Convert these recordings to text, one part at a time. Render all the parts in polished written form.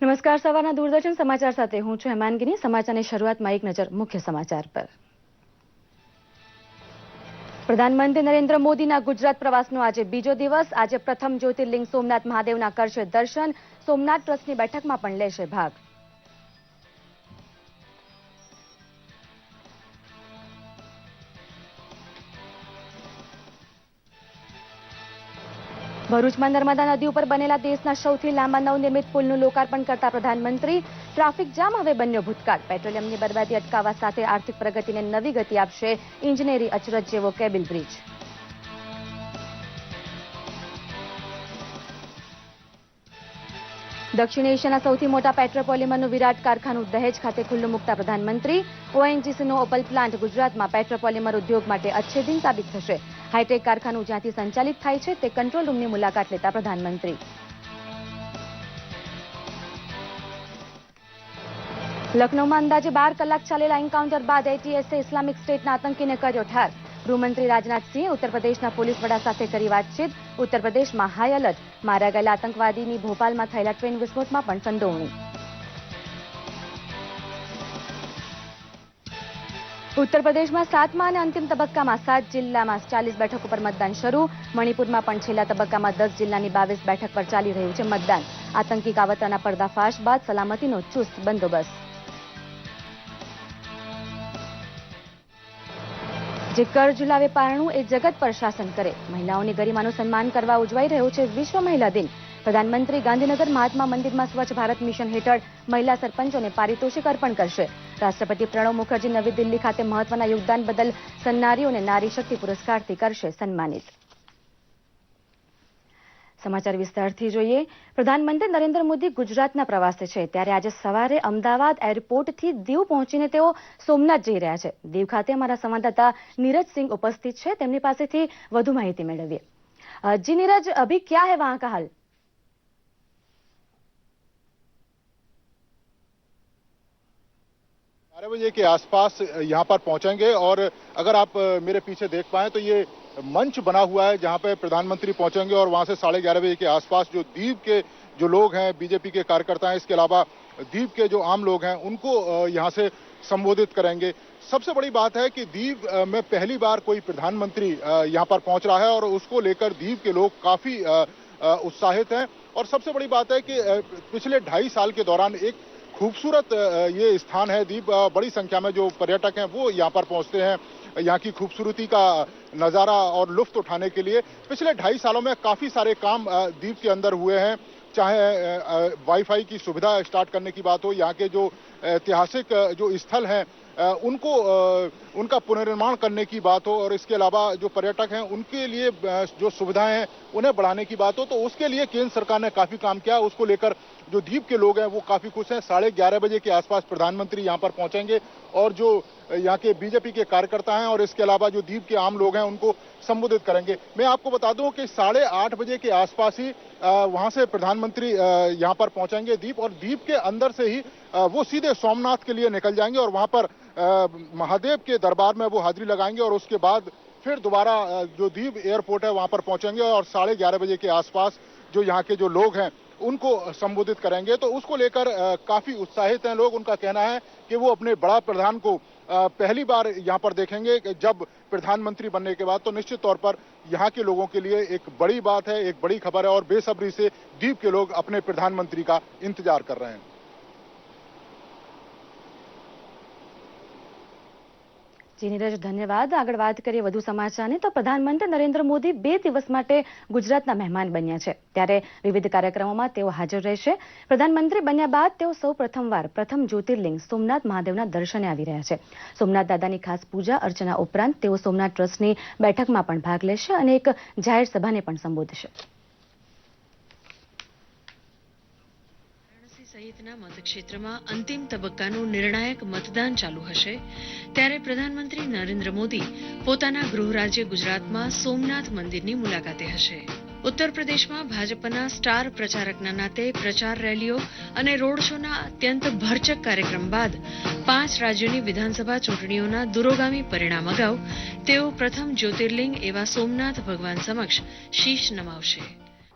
નમસ્કાર, સવારના દૂરદર્શન સમાચાર સાથે હું છું હેમાંગીની। સમાચારની શરૂઆતમાં એક નજર મુખ્ય સમાચાર પર। પ્રધાનમંત્રી નરેન્દ્ર મોદીના ગુજરાત પ્રવાસનો આજે બીજો દિવસ। આજે પ્રથમ જ્યોતિર્લિંગ સોમનાથ મહાદેવના કરશે દર્શન। સોમનાથ ટ્રસ્ટની બેઠકમાં પણ લેશે ભાગ। ભરૂચમાં નર્મદા નદી ઉપર બનેલા દેશના સૌથી લાંબા નવનિર્મિત પુલનું લોકાર્પણ કરતા પ્રધાનમંત્રી ટ્રાફિક જામ હવે બન્યો ભૂતકાળ। પેટ્રોલિયમની બરબાદી અટકાવવા સાથે આર્થિક પ્રગતિને નવી ગતિ આપશે ઇજનેરી અચરજ જેવો કેબલ બ્રિજ। દક્ષિણ એશિયાના સૌથી મોટા પેટ્રોપોલિમરનું વિરાટ કારખાનું દહેજ ખાતે ખુલ્લું મૂકતા પ્રધાનમંત્રી ઓએનજીસીનો ઓપલ પ્લાન્ટ ગુજરાતમાં પેટ્રોપોલિમર ઉદ્યોગ માટે અચ્છેદિન સાબિત થશે। હાઈટેક કારખાનું જ્યાંથી સંચાલિત થાય છે તે કંટ્રોલ રૂમની મુલાકાત લેતા પ્રધાનમંત્રી। લખનૌમાં અંદાજે 12 કલાક ચાલેલા એન્કાઉન્ટર બાદ એટીએસે ઇસ્લામિક સ્ટેટના આતંકીને કર્યો ઠાર। ગૃહમંત્રી રાજનાથસિંહે ઉત્તર પ્રદેશના પોલીસ વડા સાથે કરી વાતચીત। ઉત્તર પ્રદેશમાં હાઈ એલર્ટ। માર્યા ગયેલા આતંકવાદીની ભોપાલમાં થયેલા ટ્રેન વિસ્ફોટમાં પણ સંડોવણી। ઉત્તર પ્રદેશમાં 7મા અને અંતિમ તબક્કામાં 7 જિલ્લામાં 40 બેઠકો પર મતદાન શરૂ। મણિપુરમાં પણ છેલ્લા તબક્કામાં 10 જિલ્લાની 22 બેઠક પર ચાલી રહ્યું છે મતદાન। આતંકી કાવતરાના પર્દાફાશ બાદ સલામતીનો ચુસ્ત બંદોબસ્ત। જે કર ઝુલાવે પારણું એ જગત પર શાસન કરે। મહિલાઓની ગરિમાનું સન્માન કરવા ઉજવાઈ રહ્યો છે વિશ્વ મહિલા દિન। પ્રધાનમંત્રી ગાંધીનગર મહાત્મા મંદિરમાં સ્વચ્છ ભારત મિશન હેઠળ મહિલા સરપંચોને પારિતોષિક અર્પણ કરશે। રાષ્ટ્રપતિ પ્રણવ મુખર્જી નવી દિલ્હી ખાતે મહત્વના યોગદાન બદલ સન્નારીઓને નારી શક્તિ પુરસ્કારથી કરશે સન્માનિત। સમાચાર વિસ્તારથી જોઈએ। પ્રધાનમંત્રી નરેન્દ્ર મોદી ગુજરાતના પ્રવાસે છે ત્યારે આજે સવારે અમદાવાદ એરપોર્ટથી દીવ પહોંચીને તેઓ સોમનાથ જઈ રહ્યા છે। દીવ ખાતે અમારા સંવાદદાતા નીરજ સિંહ ઉપસ્થિત છે, તેમની પાસેથી વધુ માહિતી મેળવીએ। જી નીરજ, અભી क्या है वहां का हाल? 12 बजे के आसपास यहाँ पर पहुंचेंगे और अगर आप मेरे पीछे देख पाए तो ये मंच बना हुआ है जहाँ पे प्रधानमंत्री पहुंचेंगे और वहां से 11:30 बजे के आसपास जो दीव के जो लोग हैं, बीजेपी के कार्यकर्ता हैं, इसके अलावा दीव के जो आम लोग हैं उनको यहाँ से संबोधित करेंगे। सबसे बड़ी बात है कि दीव में पहली बार कोई प्रधानमंत्री यहाँ पर पहुंच रहा है और उसको लेकर दीव के लोग काफी उत्साहित हैं। और सबसे बड़ी बात है कि पिछले 2.5 साल के दौरान एक खूबसूरत ये स्थान है दीव। बड़ी संख्या में जो पर्यटक हैं वो यहाँ पर पहुंचते हैं यहाँ की खूबसूरती का नज़ारा और लुत्फ उठाने के लिए। पिछले 2.5 सालों में काफ़ी सारे काम दीव के अंदर हुए हैं, चाहे वाईफाई की सुविधा स्टार्ट करने की बात हो, यहाँ के जो ऐतिहासिक जो स्थल हैं उनको उनका पुनर्निर्माण करने की बात हो, और इसके अलावा जो पर्यटक हैं उनके लिए जो सुविधाएं हैं उन्हें बढ़ाने की बात हो, तो उसके लिए केंद्र सरकार ने काफ़ी काम किया। उसको लेकर जो दीव के लोग हैं वो काफ़ी खुश हैं। 11:30 बजे के आसपास प्रधानमंत्री यहाँ पर पहुंचेंगे और जो यहाँ के बीजेपी के कार्यकर्ता हैं और इसके अलावा जो दीव के आम लोग हैं उनको संबोधित करेंगे। मैं आपको बता दूं कि 8:30 बजे के आसपास ही वहाँ से प्रधानमंत्री यहाँ पर पहुंचेंगे दीव, और दीव के अंदर से ही वो सीधे सोमनाथ के लिए निकल जाएंगे और वहाँ पर महादेव के दरबार में वो हाजिरी लगाएंगे और उसके बाद फिर दोबारा जो दीव एयरपोर्ट है वहाँ पर पहुंचेंगे और 11:30 बजे के आसपास जो यहाँ के जो लोग हैं उनको संबोधित करेंगे। तो उसको लेकर काफी उत्साहित हैं लोग। उनका कहना है कि वो अपने बड़ा प्रधान को पहली बार यहाँ पर देखेंगे। जब प्रधानमंत्री बनने के बाद तो निश्चित तौर पर यहाँ के लोगों के लिए एक बड़ी बात है, एक बड़ी खबर है, और बेसब्री से दीव के लोग अपने प्रधानमंत्री का इंतजार कर रहे हैं। જી નીરજ, ધન્યવાદ। આગળ વાત કરીએ વધુ સમાચારની તો પ્રધાનમંત્રી નરેન્દ્ર મોદી 2 દિવસ માટે ગુજરાતના મહેમાન બન્યા છે ત્યારે વિવિધ કાર્યક્રમોમાં તેઓ હાજર રહેશે। પ્રધાનમંત્રી બન્યા બાદ તેઓ સૌ પ્રથમવાર પ્રથમ જ્યોતિર્લિંગ સોમનાથ મહાદેવના દર્શને આવી રહ્યા છે। સોમનાથ દાદાની ખાસ પૂજા અર્ચના ઉપરાંત તેઓ સોમનાથ ટ્રસ્ટની બેઠકમાં પણ ભાગ લેશે અને એક જાહેર સભાને પણ સંબોધશે। સહિતના મતક્ષેત્રમાં અંતિમ તબક્કાનું નિર્ણાયક મતદાન ચાલુ હશે ત્યારે પ્રધાનમંત્રી નરેન્દ્ર મોદી પોતાના ગૃહ રાજ્ય ગુજરાતમાં સોમનાથ મંદિરની મુલાકાતે હશે। ઉત્તર પ્રદેશમાં ભાજપના સ્ટાર પ્રચારકના નાતે પ્રચાર રેલીઓ અને રોડ શોના અત્યંત ભરચક કાર્યક્રમ બાદ 5 રાજ્યોની વિધાનસભા ચૂંટણીઓના દૂરોગામી પરિણામ અગાઉ તેઓ પ્રથમ જ્યોતિર્લિંગ એવા સોમનાથ ભગવાન સમક્ષ શીશ નમાવશે।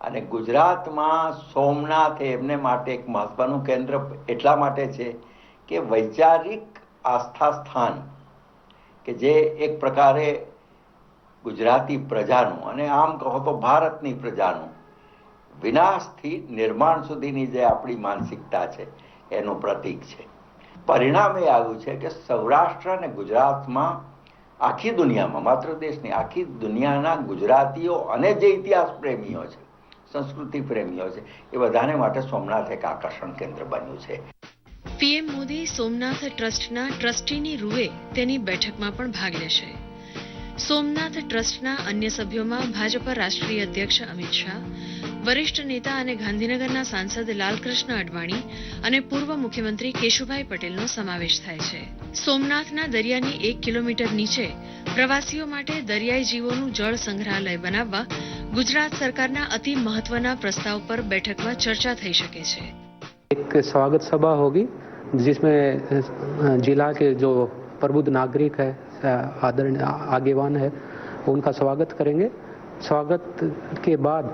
અને ગુજરાતમાં સોમનાથ એમને માટે એક મહત્વનું કેન્દ્ર એટલા માટે છે કે વૈચારિક આસ્થા સ્થાન કે જે એક પ્રકારે ગુજરાતી પ્રજાનું અને આમ કહો તો ભારતની પ્રજાનું વિનાશથી નિર્માણ સુધીની જે આપણી માનસિકતા છે એનું પ્રતીક છે. પરિણામ એ આવ્યું છે કે સૌરાષ્ટ્ર અને ગુજરાતમાં આખી દુનિયામાં, માત્ર દેશની, આખી દુનિયાના ગુજરાતીઓ અને જે ઇતિહાસ પ્રેમીઓ છે, સંસ્કૃતિ પ્રેમીઓ છે, એ બધાને માટે સોમનાથ એક આકર્ષણ કેન્દ્ર બન્યું છે. પીએમ મોદી સોમનાથ ટ્રસ્ટના ટ્રસ્ટીની રૂએ તેની બેઠકમાં પણ ભાગ લેશે. સોમનાથ ટ્રસ્ટના અન્ય સભ્યોમાં ભાજપા રાષ્ટ્રીય અધ્યક્ષ અમિત શાહ, વરિષ્ઠ નેતા અને ગાંધીનગરના સાંસદ લાલકૃષ્ણ અડવાણી અને પૂર્વ મુખ્યમંત્રી કેશુભાઈ પટેલનો સમાવેશ થાય છે. સોમનાથના દરિયાની 1 કિલોમીટર નીચે પ્રવાસીઓ માટે દરિયાઈ જીવોનું જળ સંગ્રહાલય બનાવવા ગુજરાત સરકારના અતિ મહત્વના પ્રસ્તાવ પર બેઠકમાં ચર્ચા થઈ શકે છે. एक स्वागत सभा होगी जिसमें जिला के जो प्रबुद्ध नागरिक है, आदरणीय आगेवान है, उनका स्वागत करेंगे. स्वागत के बाद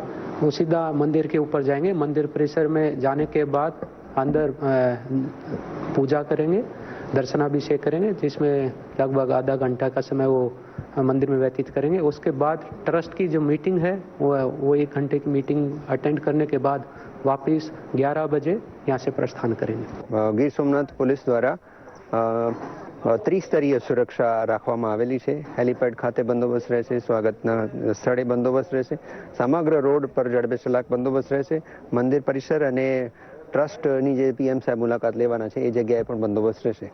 वो सीधा मंदिर के ऊपर जाएंगे. मंदिर परिसर में जाने के बाद अंदर पूजा करेंगे, दर्शनाभिषेक करेंगे, जिसमें लगभग आधा घंटा का समय वो मंदिर में व्यतीत करेंगे. उसके बाद ट्रस्ट की जो मीटिंग है वो 1 घंटे की मीटिंग अटेंड करने के बाद वापस 11 बजे यहाँ से प्रस्थान करेंगे. ગીર સોમનાથ પોલીસ દ્વારા ત્રિસ્તરીય સુરક્ષા રાખવામાં આવેલી છે. હેલીપેડ ખાતે બંદોબસ્ત રહેશે, સ્વાગતના સ્થળે બંદોબસ્ત રહેશે, સમગ્ર રોડ પર જડબે સલાક બંદોબસ્ત રહેશે. મંદિર પરિસર અને ટ્રસ્ટની જે પીએમ સાહેબ મુલાકાત લેવાના છે એ જગ્યાએ પણ બંદોબસ્ત રહેશે.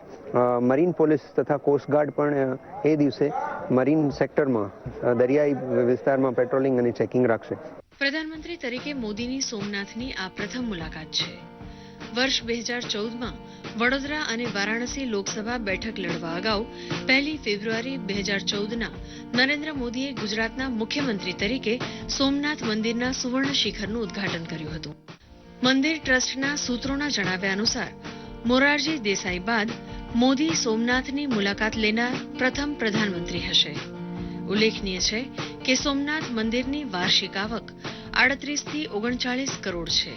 મરીન પોલીસ તથા કોસ્ટગાર્ડ પણ એ દિવસે મરીન સેક્ટરમાં, દરિયાઈ વિસ્તારમાં પેટ્રોલિંગ અને ચેકિંગ રાખશે. પ્રધાનમંત્રી તરીકે મોદીની સોમનાથની આ પ્રથમ મુલાકાત છે. વર્ષ 2014માં વડોદરા અને વારાણસી લોકસભા બેઠક લડવા અગાઉ 1 ફેબ્રુઆરી 2014ના નરેન્દ્ર મોદીએ ગુજરાતના મુખ્યમંત્રી તરીકે સોમનાથ મંદિરના સુવર્ણ શિખરનું ઉદ્ઘાટન કર્યું હતું. મંદિર ટ્રસ્ટના સૂત્રોના જણાવ્યા અનુસાર મોરારજી દેસાઈ બાદ મોદી સોમનાથની મુલાકાત લેનાર પ્રથમ પ્રધાનમંત્રી હશે. ઉલ્લેખનીય છે કે સોમનાથ મંદિરની વાર્ષિક આવક 38 થી 39 કરોડ છે.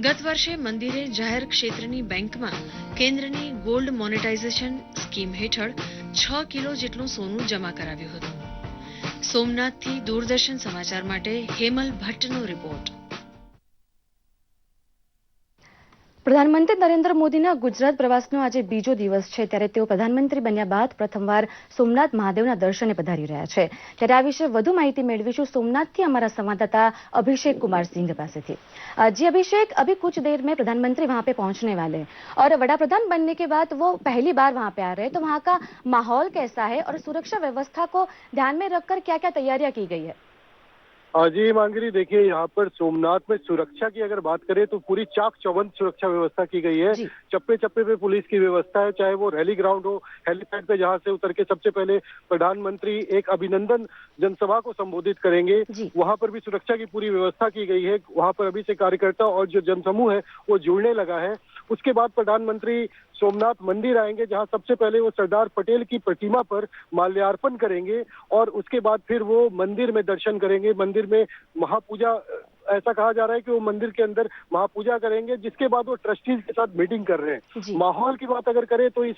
ગત વર્ષે મંદિરે જાહેર ક્ષેત્રની બેંકમાં કેન્દ્રની ગોલ્ડ મોનેટાઇઝેશન સ્કીમ હેઠળ 6 કિલો જેટલું સોનું જમા કરાવ્યું હતું. સોમનાથથી દૂરદર્શન સમાચાર માટે હેમલ ભટ્ટનો રિપોર્ટ. પ્રધાનમંત્રી નરેન્દ્ર મોદીના ગુજરાત પ્રવાસનો આજે બીજો દિવસ છે, ત્યારે તેઓ પ્રધાનમંત્રી બન્યા બાદ પ્રથમવાર સોમનાથ મહાદેવના દર્શને પધારી રહ્યા છે. ત્યારે આ વિશે વધુ માહિતી મેળવીશું સોમનાથથી અમારા સંवाददाता अभिषेक कुमार सिंह पास थी. जी अभिषेक, अभी कुछ देर में प्रधानमंत्री वहां पे पहुंचने वाले हैं और वड़ा प्रधान बनने के बाद वो पहली बार वहां पे आ रहे हैं, तो वहां का माहौल कैसा है और सुरक्षा व्यवस्था को ध्यान में रखकर क्या क्या तैयारियां की गई है? जी मांगरी, देखिए यहाँ पर सोमनाथ में सुरक्षा की अगर बात करें तो पूरी चाक चौबंद सुरक्षा व्यवस्था की गई है. चप्पे चप्पे पे पुलिस की व्यवस्था है, चाहे वो रैली ग्राउंड हो, हेलीपैड पे जहाँ से उतर के सबसे पहले प्रधानमंत्री एक अभिनंदन जनसभा को संबोधित करेंगे, वहाँ पर भी सुरक्षा की पूरी व्यवस्था की गई है. वहाँ पर अभी से कार्यकर्ता और जो जनसमूह है वो जुड़ने लगा है. उसके बाद प्रधानमंत्री सोमनाथ मंदिर आएंगे, जहां सबसे पहले वो सरदार पटेल की प्रतिमा पर माल्यार्पण करेंगे और उसके बाद फिर वो मंदिर में दर्शन करेंगे. मंदिर में महापूजा, ऐसा कहा जा रहा है कि वो मंदिर के अंदर महापूजा करेंगे, जिसके बाद वो ट्रस्टीज के साथ मीटिंग कर रहे हैं. माहौल की बात अगर करें तो इस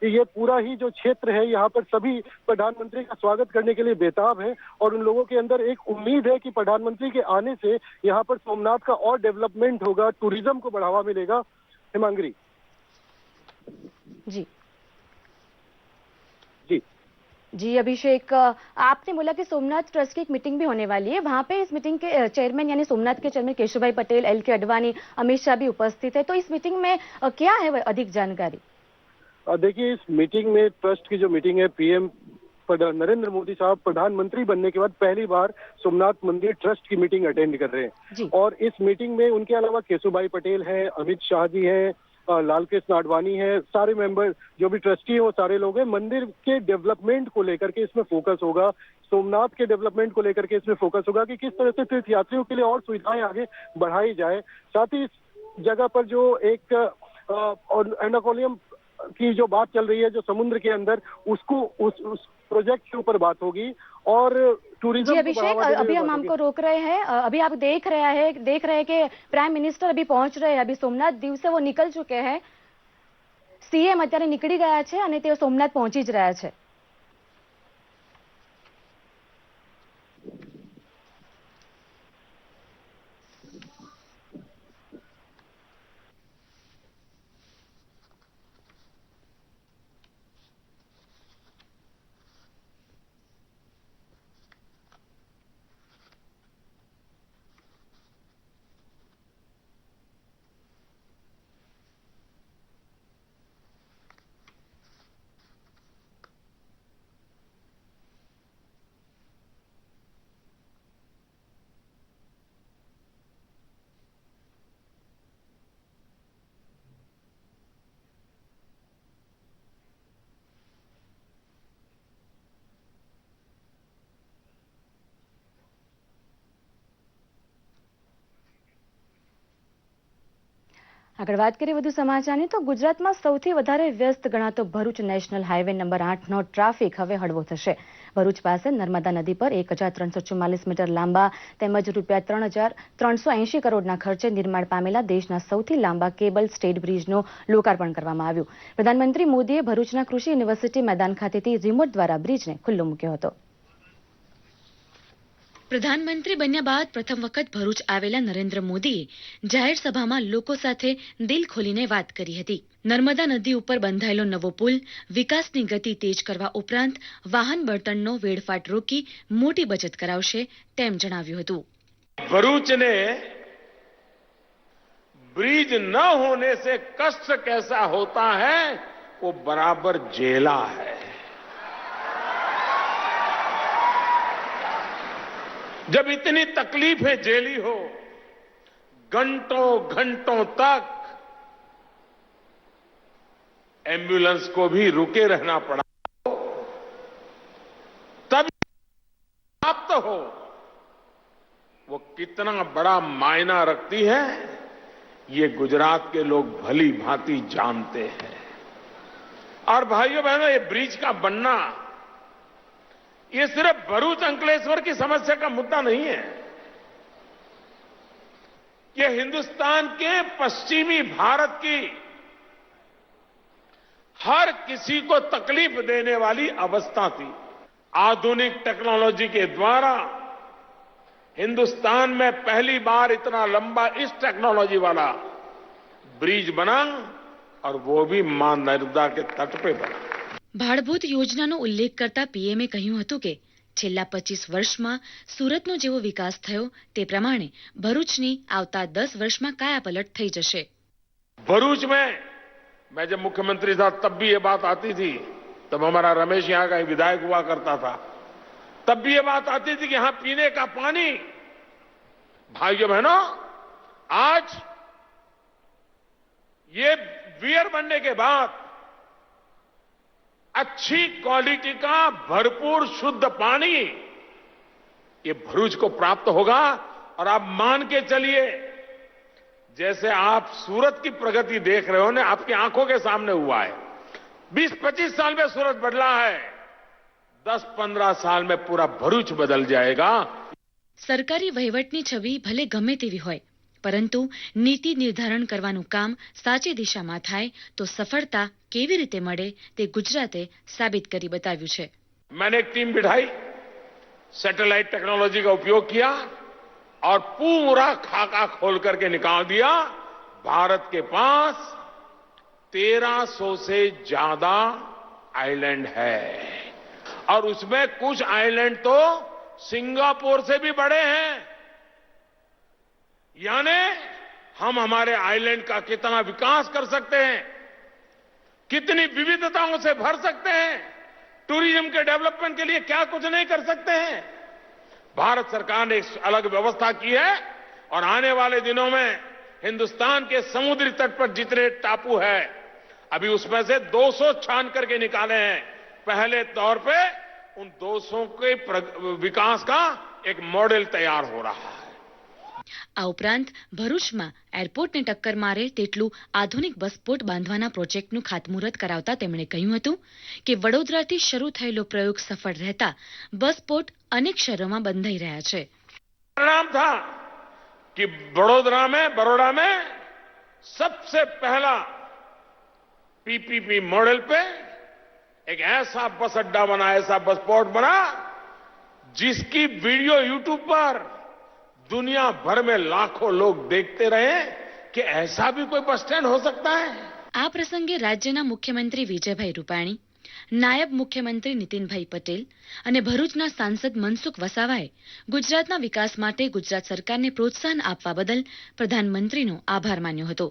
ये पूरा ही जो क्षेत्र है, यहाँ पर सभी प्रधानमंत्री का स्वागत करने के लिए बेताब है और उन लोगों के अंदर एक उम्मीद है कि प्रधानमंत्री के आने से यहाँ पर सोमनाथ का और डेवलपमेंट होगा, टूरिज्म को बढ़ावा मिलेगा. हिमांगरी जी जी जी अभिषेक, आपने बोला कि सोमनाथ ट्रस्ट की एक मीटिंग भी होने वाली है. वहां पे इस मीटिंग के चेयरमैन यानी सोमनाथ के चेयरमैन केशुभाई पटेल, एल.के. अडवाणी, अमित शाह भी उपस्थित है, तो इस मीटिंग में क्या है अधिक जानकारी? देखिए, इस मीटिंग में ट्रस्ट की जो मीटिंग है, पीएम नरेंद्र मोदी साहब प्रधानमंत्री बनने के बाद पहली बार सोमनाथ मंदिर ट्रस्ट की मीटिंग अटेंड कर रहे हैं. और इस मीटिंग में उनके अलावा केशुभाई पटेल है, अमित शाह जी है, लालकृष्ण आडवाणी है, सारे मेंबर जो भी ट्रस्टी है वो सारे लोग हैं. मंदिर के डेवलपमेंट को लेकर के इसमें फोकस होगा, सोमनाथ के डेवलपमेंट को लेकर के इसमें फोकस होगा कि किस तरह से तीर्थ यात्रियों के लिए और सुविधाएं आगे बढ़ाई जाए. साथ ही इस जगह पर जो एक एंडोकोलियम की जो बात चल रही है, जो समुद्र के अंदर, उसको उस प्रोजेक्ट के ऊपर बात होगी. और टूरिज्म जी को अभिषेक, बढ़ावा देने अभी में हम बात आपको रोक रहे हैं। अभी आप देख रहे हैं कि प्राइम मिनिस्टर अभी पહોंच रहे हैं। अभी सोमनाथ દીવ से वो निकल चुके हैं। સીએમ અત્યારે નીકળી ગયા છે અને તેઓ સોમનાથ પહોંચી જ રહ્યા છે। આગળ વાત કરીએ વધુ સમાચારની તો ગુજરાતમાં સૌથી વધારે વ્યસ્ત ગણાતો ભરૂચ નેશનલ હાઈવે નંબર 8નો ટ્રાફિક હવે હળવો થશે। ભરૂચ પાસે નર્મદા નદી પર 1344 મીટર લાંબા તેમજ રૂપિયા 3380 કરોડના ખર્ચે નિર્માણ પામેલા દેશના સૌથી લાંબા કેબલ સ્ટેડ બ્રિજનું લોકાર્પણ કરવામાં આવ્યું। પ્રધાનમંત્રી મોદીએ ભરૂચના કૃષિ યુનિવર્સિટી મેદાન ખાતેથી રિમોટ દ્વારા બ્રિજને ખુલ્લો મૂક્યો હતો। પ્રધાનમંત્રી બન્યા બાદ પ્રથમ વખત ભરૂચ આવેલા નરેન્દ્ર મોદીએ જાહેર સભામાં લોકો સાથે દિલ ખોલીને વાત કરી હતી। નર્મદા નદી ઉપર બંધાયેલો નવો પુલ વિકાસની ગતિ તેજ કરવા ઉપરાંત વાહન બળતણનો વેડફાટ રોકી મોટી બચત કરાવશે તેમ જણાવ્યું હતું। भरूच ने ब्रिज न होने से कष्ट कैसा होता है वो बराबर झेला है। जब इतनी तकलीफें झेली हो, घंटों घंटों तक एम्बुलेंस को भी रुके रहना पड़ा, तब प्राप्त हो, वो कितना बड़ा मायना रखती है ये गुजरात के लोग भली भांति जानते हैं। और भाइयों बहनों, ये ब्रिज का बनना ये सिर्फ भरूच अंकलेश्वर की समस्या का मुद्दा नहीं है। ये हिंदुस्तान के पश्चिमी भारत की हर किसी को तकलीफ देने वाली अवस्था थी। आधुनिक टेक्नोलॉजी के द्वारा हिंदुस्तान में पहली बार इतना लंबा इस टेक्नोलॉजी वाला ब्रिज बना और वो भी मां नर्मदा के तट पे बना। ભાડભૂત યોજનાનો ઉલ્લેખ કરતા પીએમએ કહ્યું હતું કે છેલ્લા 25 વર્ષમાં સુરતનો જેવો વિકાસ થયો તે પ્રમાણે ભરૂચની આવતા 10 વર્ષમાં કાયાપલટ થઈ જશે। भरूच में मैं जब मुख्यमंत्री था तब भी ये बात आती थी, तब हमारा रमेश यहां का विधायक हुआ करता था, तब भी ये बात आती थी कि यहां पीने का पानी, भाइयों बहनों, आज ये वियर बनने के बाद अच्छी क्वालिटी का भरपूर शुद्ध पानी ये भरूच को प्राप्त होगा। और आप मान के चलिए, जैसे आप सूरत की प्रगति देख रहे हो ना, आपकी आंखों के सामने हुआ है। 20-25 साल में सूरत बदला है, 10-15 साल में पूरा भरूच बदल जाएगा। સરકારી વહીવટની છબી ભલે ગમે તેવી હોય, પરંતુ નીતિ નિર્ધારણ કરવાનું કામ સાચી દિશામાં થાય તો સફળતા કેવી રીતે મળે તે ગુજરાતે સાબિત કરી બતાવ્યું છે। मैंने एक टीम बिठाई, सैटेलाइट टेक्नोलॉजी का उपयोग किया और पूरा खाका खोल करके निकाल दिया। भारत के पास 1300 से ज्यादा आइलैंड है और उसमें कुछ आइलैंड तो सिंगापुर से भी बड़े हैं। यानी हम हमारे आइलैंड का कितना विकास कर सकते हैं, कितनी विविधताओं से भर सकते हैं, टूरिज्म के डेवलपमेंट के लिए क्या कुछ नहीं कर सकते हैं। भारत सरकार ने एक अलग व्यवस्था की है और आने वाले दिनों में हिंदुस्तान के समुद्री तट पर जितने टापू है, अभी उसमें से 200 छान करके निकाले हैं। पहले तौर पे उन 200 के विकास का एक मॉडल तैयार हो रहा है। આ ઉપરાંત ભરૂચમાં એરપોર્ટને ટક્કર મારે તેટલું આધુનિક બસપોર્ટ બાંધવાના પ્રોજેક્ટનું ખાતમુહૂર્ત કરાવતા તેમણે કહ્યું હતું કે વડોદરાથી શરૂ થયેલો પ્રયોગ સફળ રહેતા બસપોર્ટ અનેક શહેરોમાં બંધાઈ રહ્યા છે. परिणाम था कि बड़ोदरा में सबसे पहला पीपीपी मॉडल पे एक ऐसा बस अड्डा बना, ऐसा बस पोर्ट बना जिसकी वीडियो यूट्यूब पर दुनिया भर में लाखों लोग देखते रहे कि ऐसा भी कोई बस स्टैंड हो सकता है. આ પ્રસંગે રાજ્યના મુખ્યમંત્રી વિજયભાઈ રૂપાણી, નાયબ મુખ્યમંત્રી નીતિનભાઈ પટેલ અને ભરૂચના સાંસદ મનસુખ વસાવાએ ગુજરાતના વિકાસ માટે ગુજરાત સરકારને પ્રોત્સાહન આપવા બદલ પ્રધાનમંત્રીનો આભાર માન્યો હતો.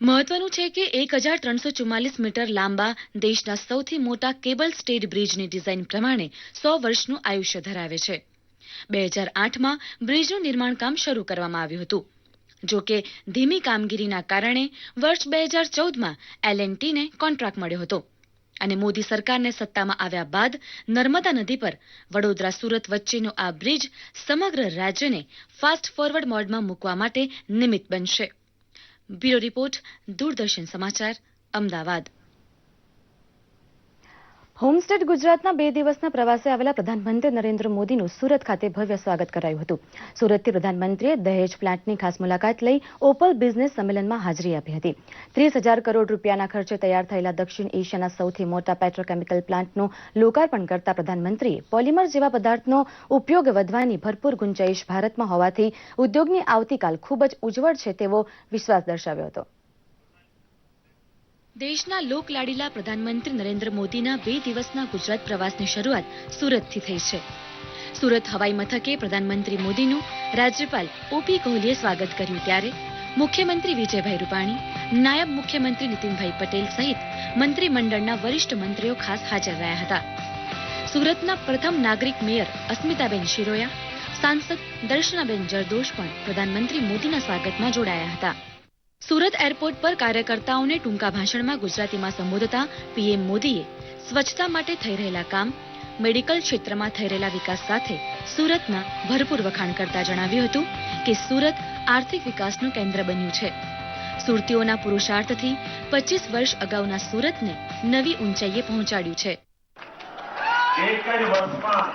મહત્વનું છે કે 1344 મીટર લાંબા દેશના સૌથી મોટા કેબલ સ્ટેડ બ્રિજની ડિઝાઇન પ્રમાણે 100 વર્ષનું આયુષ્ય ધરાવે છે. 2008માં બ્રિજનું નિર્માણ કામ શરૂ કરવામાં આવ્યું હતું. જો કે ધીમી કામગીરીના કારણે વર્ષ 2014માં L&Tને કોન્ટ્રાક્ટ મળ્યો હતો અને મોદી સરકારને સત્તામાં આવ્યા બાદ નર્મદા નદી પર વડોદરા સુરત વચ્ચેનો આ બ્રિજ સમગ્ર રાજ્યને ફાસ્ટ ફોરવર્ડ મોડમાં મૂકવા માટે નિમિત્ત બનશે. બ્યુરો રિપોર્ટ, દૂરદર્શન સમાચાર, અમદાવાદ. હોમસ્ટેડ ગુજરાતના 2 દિવસના પ્રવાસે આવેલા પ્રધાનમંત્રી નરેન્દ્ર મોદીનું સુરત ખાતે ભવ્ય સ્વાગત કરાયું હતું. સુરતથી પ્રધાનમંત્રીએ દહેજ પ્લાન્ટની ખાસ મુલાકાત લઈ ઓપલ બિઝનેસ સંમેલનમાં હાજરી આપી હતી. 30,000 કરોડ રૂપિયાના ખર્ચે તૈયાર થયેલા દક્ષિણ એશિયાના સૌથી મોટા પેટ્રોકેમિકલ પ્લાન્ટનું લોકાર્પણ કરતા પ્રધાનમંત્રીએ પોલિમર જેવા પદાર્થનો ઉપયોગ વધવાની ભરપૂર ગુંજાઈશ ભારતમાં હોવાથી ઉદ્યોગની આવતીકાલ ખૂબ જ ઉજ્જવળ છે તેવો વિશ્વાસ દર્શાવ્યો હતો. દેશના લોકલાડીલા પ્રધાનમંત્રી નરેન્દ્ર મોદીના 2 દિવસના ગુજરાત પ્રવાસની શરૂઆત સુરતથી થઈ છે. સુરત હવાઈ મથકે પ્રધાનમંત્રી મોદીનું રાજ્યપાલ OP કોહલીએ સ્વાગત કર્યું ત્યારે મુખ્યમંત્રી વિજયભાઈ રૂપાણી, નાયબ મુખ્યમંત્રી નીતિનભાઈ પટેલ સહિત મંત્રીમંડળના વરિષ્ઠ મંત્રીઓ ખાસ હાજર રહ્યા હતા. સુરતના પ્રથમ નાગરિક મેયર અસ્મિતાબેન શિરોયા, સાંસદ દર્શનાબેન જરદોશ પણ પ્રધાનમંત્રી મોદીના સ્વાગતમાં જોડાયા હતા. સુરત એરપોર્ટ પર કાર્યકર્તાઓને ટૂંકા ભાષણમાં ગુજરાતીમાં સંબોધતા PM મોદીએ સ્વચ્છતા માટે થઈ રહેલા કામ, મેડિકલ ક્ષેત્રમાં થઈ રહેલા વિકાસ સાથે સુરતના ભરપૂર વખાણ કરતા જણાવ્યું હતું કે સુરત આર્થિક વિકાસનું કેન્દ્ર બન્યું છે. સુરતીઓના પુરુષાર્થથી 25 વર્ષ અગાઉના સુરતને નવી ઊંચાઈએ પહોંચાડ્યું છે. એક જ વર્ષમાં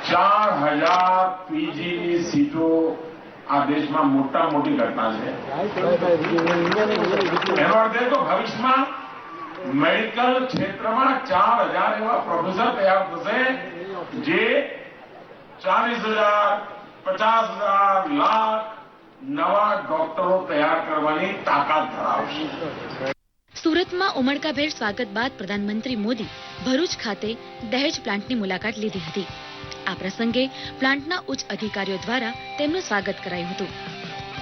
4000 પીજીની સીટો આ દેશમાં મોટી ઘટના છે. એનો અર્થ એ તો ભવિષ્યમાં મેડિકલ ક્ષેત્રમાં 4000 એવા પ્રોફેસર તૈયાર થશે જે 40,000, 50,000, લાખ નવા ડોક્ટરો તૈયાર કરવાની તાકાત ધરાવશે. સુરતમાં ઉમળકાભેર સ્વાગત બાદ પ્રધાનમંત્રી મોદી ભરૂચ ખાતે દહેજ પ્લાન્ટની મુલાકાત લીધી હતી. આ પ્રસંગે પ્લાન્ટના ઉચ્ચ અધિકારીઓ દ્વારા તેમનું સ્વાગત કરાયું હતું.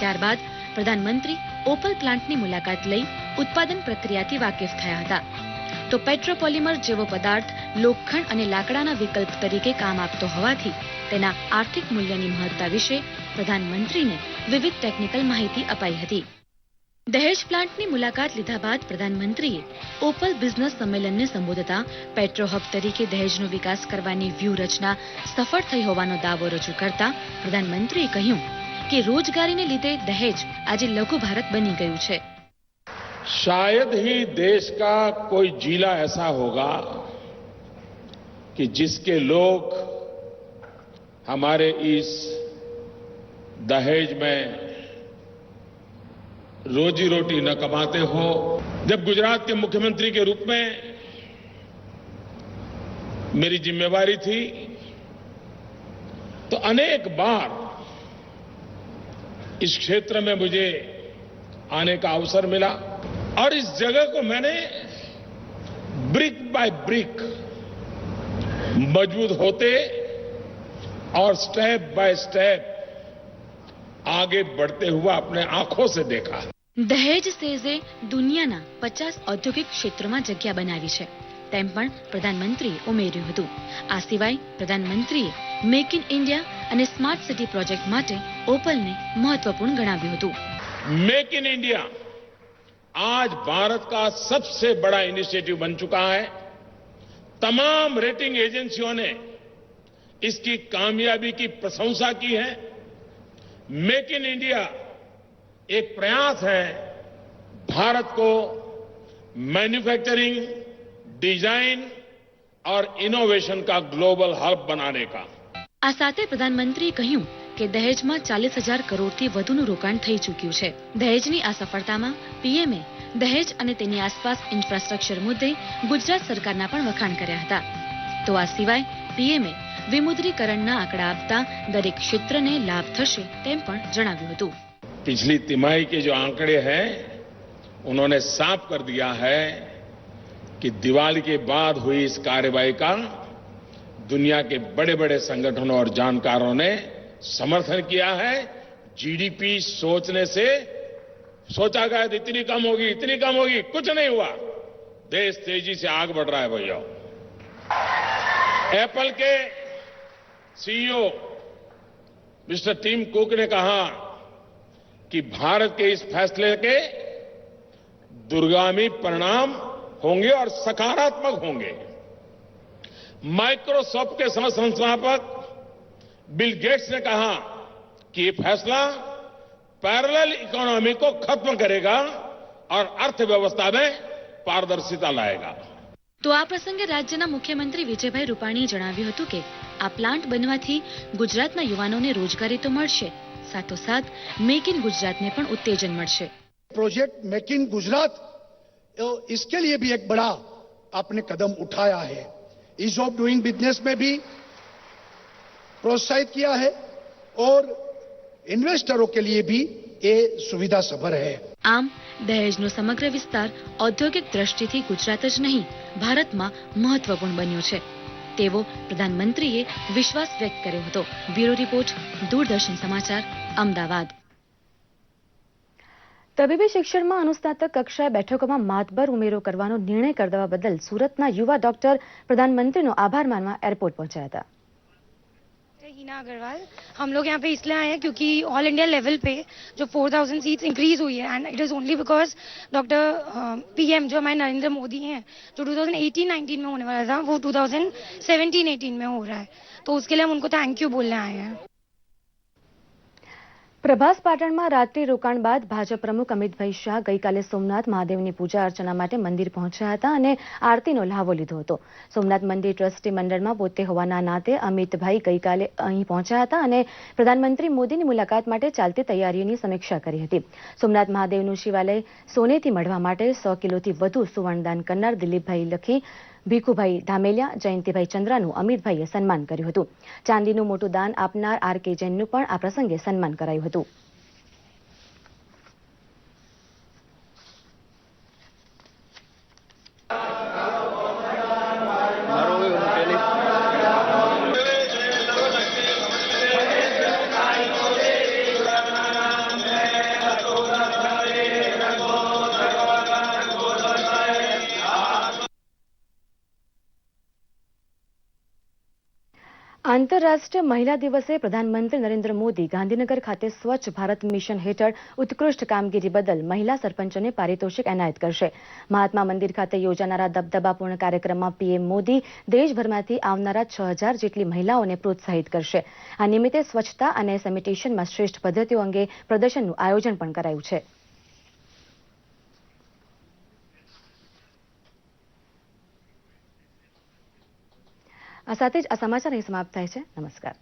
ત્યારબાદ પ્રધાનમંત્રી ઓપલ પ્લાન્ટની મુલાકાત લઈ ઉત્પાદન પ્રક્રિયાથી વાકેફ થયા હતા. તો પેટ્રોપોલિમર જેવો પદાર્થ લોખંડ અને લાકડાના વિકલ્પ તરીકે કામ આપતો હોવાથી તેના આર્થિક મૂલ્યની મહત્તા વિશે પ્રધાનમંત્રીને વિવિધ ટેકનિકલ માહિતી અપાઈ હતી. દહેજ પ્લાન્ટની મુલાકાત લીધા બાદ પ્રધાનમંત્રીએ ઓપલ બિઝનેસ સંમેલનને સંબોધતા પેટ્રો હબ તરીકે દહેજનો વિકાસ કરવાની વ્યૂહરચના સફળ થઈ હોવાનો દાવો રજૂ કરતા પ્રધાનમંત્રીએ કહ્યું કે રોજગારીને લીધે દહેજ આજે લઘુ ભારત બની ગયું છે. शायद ही देश का कोई जिला ऐसा होगा कि जिसके लोग हमारे इस दहेज में रोजी रोटी न कमाते हो. जब गुजरात के मुख्यमंत्री के रूप में मेरी जिम्मेवारी थी तो अनेक बार इस क्षेत्र में मुझे आने का अवसर मिला और इस जगह को मैंने ब्रिक बाय ब्रिक मजबूत होते और स्टेप बाय स्टेप आगे बढ़ते हुआ अपने आंखों से देखा. દહેજ સેઝે દુનિયાના 50 ઔદ્યોગિક ક્ષેત્રોમાં જગ્યા બનાવી છે તેમ પણ પ્રધાનમંત્રીએ ઉમેર્યું હતું. આ સિવાય પ્રધાનમંત્રીએ મેક ઇન ઇન્ડિયા અને સ્માર્ટ સિટી પ્રોજેક્ટ માટે ઓપલને મહત્વપૂર્ણ ગણાવ્યું હતું. मेक इन इंडिया आज भारत का सबसे बड़ा इनिशिएटिव बन चुका है. तमाम रेटिंग एजेंसियों ने इसकी कामयाबी की प्रशंसा की है. मेक इन इंडिया एक प्रयास है भारत को मैन्युफैक्चरिंग, डिजाइन और इनोवेशन का ग्लोबल हब बनाने का। આ સાથે પ્રધાનમંત્રીએ કહ્યું કે દહેજમાં 40,000 કરોડથી વધુનું રોકાણ થઈ ચૂક્યું છે. દહેજની આ સફળતામાં પીએમએ દહેજ અને તેની આસપાસ ઇન્ફ્રાસ્ટ્રક્ચર મુદ્દે ગુજરાત સરકારના પણ વખાણ કર્યા હતા. તો આ સિવાય પીએમએ વિમુદ્રીકરણના આંકડા આપતા દરેક ક્ષેત્રને લાભ થશે તેમ પણ જણાવ્યું હતું. पिछली तिमाही के जो आंकड़े हैं उन्होंने साफ कर दिया है कि दिवाली के बाद हुई इस कार्रवाई का दुनिया के बड़े बड़े संगठनों और जानकारों ने समर्थन किया है. जीडीपी सोचने से सोचा गया तो इतनी कम होगी, कुछ नहीं हुआ. देश तेजी से आगे बढ़ रहा है भैया. एप्पल के सीईओ मिस्टर टिम कुक ने कहा कि भारत के इस फैसले के दूरगामी परिणाम होंगे और सकारात्मक होंगे. माइक्रोसॉफ्ट के सह संस्थापक बिल गेट्स ने कहा कि ये फैसला पैरेलल इकोनॉमी को खत्म करेगा और अर्थव्यवस्था में पारदर्शिता लाएगा. તો આ પ્રસંગે રાજ્યના મુખ્યમંત્રી વિજયભાઈ રૂપાણીએ જણાવ્યું હતું કે આ પ્લાન્ટ બનવાથી ગુજરાતના યુવાનોને રોજગારી તો મળશે, સાથોસાથ મેક ઇન ગુજરાતને પણ ઉત્તેજન મળશે. प्रोजेक्ट मेक इन गुजरात इसके लिए भी एक बड़ा आपने कदम उठाया है. ईज ऑफ डूइंग बिजनेस में भी प्रोत्साहित किया है और इन्वेस्टरों के लिए भी ये सुविधा सभर है. આમ દહેજનો સમગ્ર વિસ્તાર ઔદ્યોગિક દ્રષ્ટિથી ગુજરાત જ નહીં ભારતમાં મહત્વપૂર્ણ બન્યો છે તેવો પ્રધાનમંત્રીએ વિશ્વાસ વ્યક્ત કર્યો હતો. બ્યુરો રિપોર્ટ, દૂરદર્શન સમાચાર, અમદાવાદ. તબીબી શિક્ષણમાં અનુસ્નાતક કક્ષાએ બેઠકોમાં માતબર ઉમેરો કરવાનો નિર્ણય કરવા બદલ સુરતના યુવા ડોક્ટર પ્રધાનમંત્રીનો આભાર માનવા એરપોર્ટ પહોંચ્યા હતા. हीना अग्रवाल, हम लोग यहाँ पे इसलिए आए हैं क्योंकि ऑल इंडिया लेवल पे जो 4,000 सीट्स इंक्रीज हुई है and it is only because doctor PM जो हमारे नरेंद्र मोदी हैं, जो 2018-19 में होने वाला था वो 2017-18 में हो रहा है, तो उसके लिए हम उनको थैंक यू बोलने आए हैं. પ્રભાસ પાટણમાં રાત્રિ રોકાણ બાદ ભાજપ પ્રમુખ અમિતભાઈ શાહ ગઈકાલે સોમનાથ મહાદેવની પૂજા અર્ચના માટે મંદિર પહોંચ્યા હતા અને આરતીનો લહાવો લીધો હતો. સોમનાથ મંદિર ટ્રસ્ટી મંડળમાં પોતે હોવાના નાતે અમિતભાઈ ગઈકાલે અહીં પહોંચ્યા હતા અને પ્રધાનમંત્રી મોદીની મુલાકાત માટે ચાલતી તૈયારીઓની સમીક્ષા કરી હતી. સોમનાથ મહાદેવનું શિવાલય સોનેથી મઢવા માટે 100 કિલોથી વધુ સુવર્ણદાન કરનાર દિલીપભાઈ લખી, ભીખુભાઈ ધામેલિયા, જયંતિભાઈ ચંદ્રાનું અમિતભાઈએ સન્માન કર્યું હતું. ચાંદીનું મોટું દાન આપનાર આર.કે. જૈનનું પણ આ પ્રસંગે સન્માન કરાયું હતું. આંતરરાષ્ટ્રીય મહિલા દિવસે પ્રધાનમંત્રી નરેન્દ્ર મોદી ગાંધીનગર ખાતે સ્વચ્છ ભારત મિશન હેઠળ ઉત્કૃષ્ટ કામગીરી બદલ મહિલા સરપંચોને પારિતોષિક એનાયત કરશે. મહાત્મા મંદિર ખાતે યોજાનારા દબદબાપૂર્ણ કાર્યક્રમમાં પીએમ મોદી દેશભરમાંથી આવનારા 6,000 જેટલી મહિલાઓને પ્રોત્સાહિત કરશે. આ નિમિત્તે સ્વચ્છતા અને સેનિટેશનમાં શ્રેષ્ઠ પદ્ધતિઓ અંગે પ્રદર્શનનું આયોજન પણ કરાયું છે. આ સાથે જ આ સમાચાર અહીં સમાપ્ત થાય છે. નમસ્કાર.